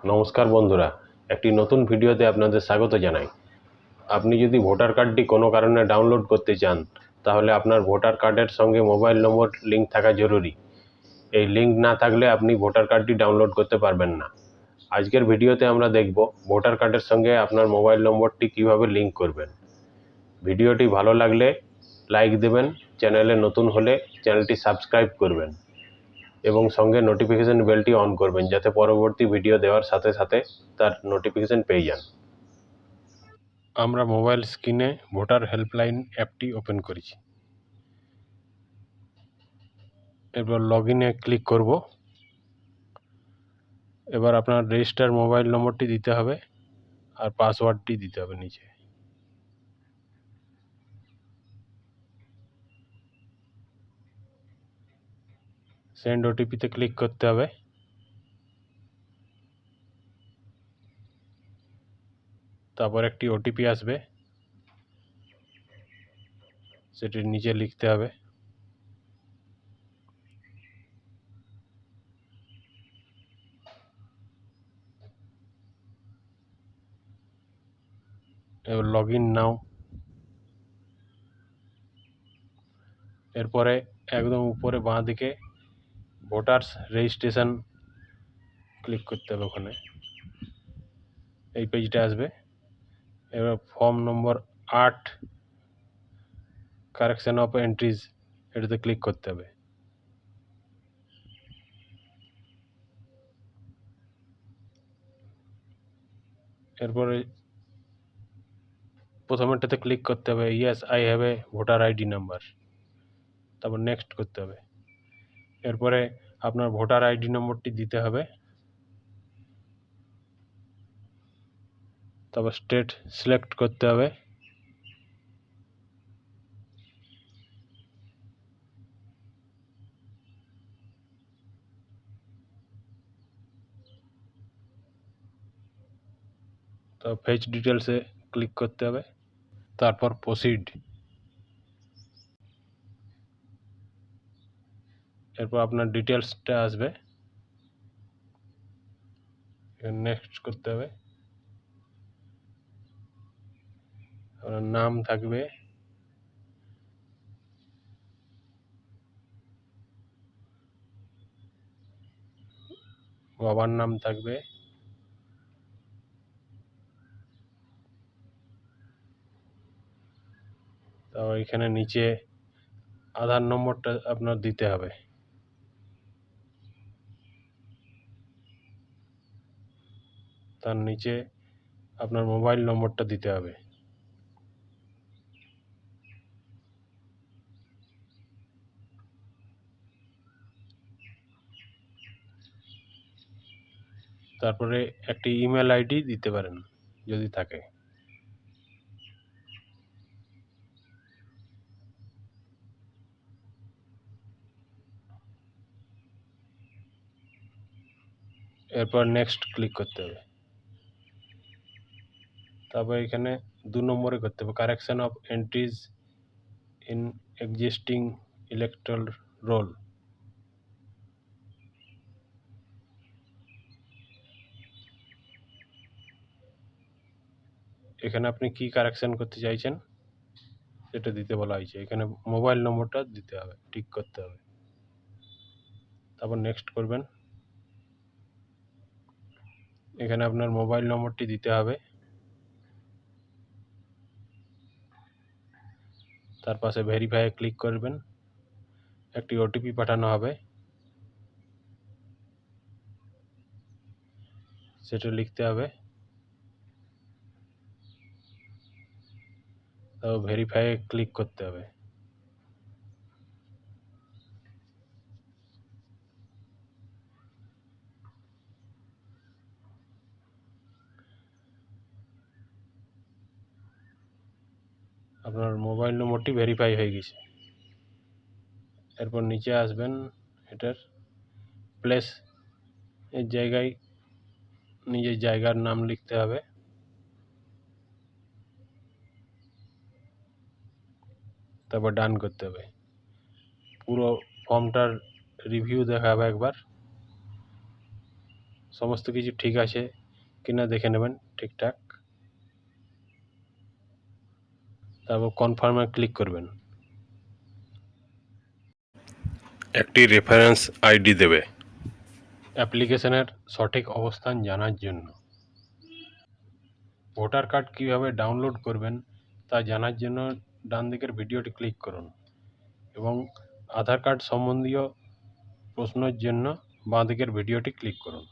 নমস্কার বন্ধুরা, একটি নতুন ভিডিওতে আপনাদের স্বাগত জানাই। আপনি যদি ভোটার কার্ডটি কোনো কারণে ডাউনলোড করতে চান, তাহলে আপনার ভোটার কার্ডের সঙ্গে মোবাইল নম্বর লিঙ্ক থাকা জরুরি। এই লিঙ্ক না থাকলে আপনি ভোটার কার্ডটি ডাউনলোড করতে পারবেন না। আজকের ভিডিওতে আমরা দেখব ভোটার কার্ডের সঙ্গে আপনার মোবাইল নম্বরটি কিভাবে লিঙ্ক করবেন। ভিডিওটি ভালো লাগলে লাইক দেবেন, চ্যানেলে নতুন হলে চ্যানেলটি সাবস্ক্রাইব করবেন এবং সঙ্গে নোটিফিকেশন বেলটি অন করবেন, যাতে পরবর্তী ভিডিও দেওয়ার সাথে সাথে তার নোটিফিকেশন পেয়ে যান। আমরা মোবাইল স্ক্রিনে ভোটার হেল্পলাইন অ্যাপটি ওপেন করেছি। এরপর লগইনে ক্লিক করব। এবার আপনার রেজিস্টার মোবাইল নম্বরটি দিতে হবে আর পাসওয়ার্ডটি দিতে হবে নিচে। সেন্ড ওটিপিতে ক্লিক করতে হবে। তারপর একটি ওটিপি আসবে, সেটি নিচে লিখতে হবে। এবার লগইন নাও। এরপরে একদম উপরে বাঁ দিকে ভোটার্স রেজিস্ট্রেশন ক্লিক করতে হবে। ওখানে এই পেজটা আসবে। এবার form number 8 correction of entries, এটাতে ক্লিক করতে হবে। এরপরে প্রথমেরটাতে ক্লিক করতে হবে, yes I have a voter ID number. তারপর নেক্সট করতে হবে। এরপরে আপনার ভোটার আইডি নম্বরটি দিতে হবে। তারপর স্টেট সিলেক্ট করতে হবে। তো ফেচ ডিটেলসে ক্লিক করতে হবে। তারপর প্রসিড। এরপর আপনার ডিটেলসটা আসবে, নেক্সট করতে হবে। আপনার নাম থাকবে, বাবার নাম থাকবে, তারপর এখানে নিচে আধার নম্বরটা আপনার দিতে হবে। তার নিচে আপনার মোবাইল নম্বরটা দিতে হবে। তারপরে একটি ইমেল আইডি দিতে পারেন যদি থাকে। এরপর নেক্সট ক্লিক করতে হবে। তারপর এখানে 2 নম্বরে করতে হবে, correction of entries in existing electoral roll. এখানে আপনি কি কারেকশন করতে চাইছেন সেটা দিতে বলা হয়েছে। এখানে মোবাইল নম্বরটা দিতে হবে, ঠিক করতে হবে। তারপর নেক্সট করবেন। এখানে আপনার মোবাইল নম্বরটি দিতে হবে। তার পাশে ভেরিফাই ক্লিক করবেন। একটি ওটিপি পাঠানো হবে, সেটা লিখতে হবে। তারপর ভেরিফাই ক্লিক করতে হবে। আপনার মোবাইল নম্বরটি ভেরিফাই হয়ে গেছে। এরপর নিচে আসবেন, এটার প্লেস এর জায়গায় নিজের জায়গার নাম লিখতে হবে। তারপর ডান করতে হবে। পুরো ফর্মটার রিভিউ দেখাবে একবার, সমস্ত কিছু ঠিক আছে কিনা দেখে নেবেন ঠিকঠাক। তারপর কনফার্মে ক্লিক করবেন। একটি রেফারেন্স আইডি দেবে অ্যাপ্লিকেশনের সঠিক অবস্থান জানার জন্য। ভোটার কার্ড কীভাবে ডাউনলোড করবেন তা জানার জন্য ডান দিকের ভিডিওটি ক্লিক করুন এবং আধার কার্ড সম্বন্ধীয় প্রশ্নের জন্য বাঁ দিকের ভিডিওটি ক্লিক করুন।